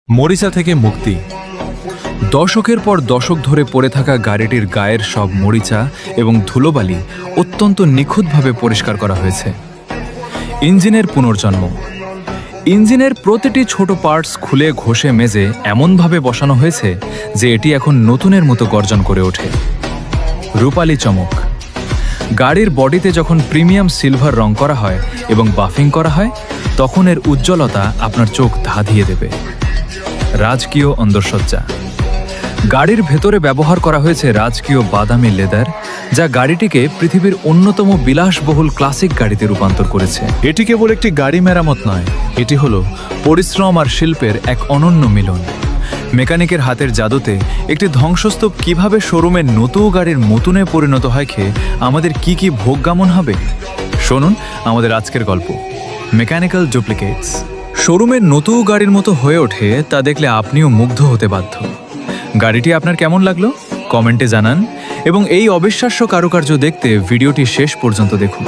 মরিচা থেকে মুক্তি। দশকের পর দশক ধরে পড়ে থাকা গাড়িটির গায়ের সব মরিচা এবং ধুলোবালি অত্যন্ত নিখুঁতভাবে পরিষ্কার করা হয়েছে। ইঞ্জিনের পুনর্জন্ম। ইঞ্জিনের প্রতিটি ছোট পার্টস খুলে ঘষে মেজে এমনভাবে বসানো হয়েছে যে এটি এখন নতুনের মতো গর্জন করে ওঠে। রূপালী চমক। গাড়ির বডিতে যখন প্রিমিয়াম সিলভার রং করা হয় এবং বাফিং করা হয় তখন এর উজ্জ্বলতা আপনার চোখ ধাঁধিয়ে দেবে। রাজকীয় অন্দরসজ্জা। গাড়ির ভেতরে ব্যবহার করা হয়েছে রাজকীয় বাদামি লেদার, যা গাড়িটিকে পৃথিবীর অন্যতম বিলাসবহুল ক্লাসিক গাড়িতে রূপান্তর করেছে। এটি কেবল একটি গাড়ি মেরামত নয়, এটি হলো পরিশ্রম আর শিল্পের এক অনন্য মিলন। মেকানিকের হাতের জাদুতে একটি ধ্বংসস্তূপ কিভাবে শোরুমের নতুন গাড়ির মতুনে পরিণত হয় খেয়ে আমাদের কি ভোগগামন হবে। শুনুন আমাদের আজকের গল্প, মেকানিক্যাল ডুপ্লিকেটস। শোরুমের নতুন গাড়ির মতো হয়ে ওঠে তা দেখলে আপনিও মুগ্ধ হতে বাধ্য। গাড়িটি আপনার কেমন লাগলো কমেন্টে জানান এবং এই অবিশ্বাস্য কারুকার্য দেখতে ভিডিওটি শেষ পর্যন্ত দেখুন।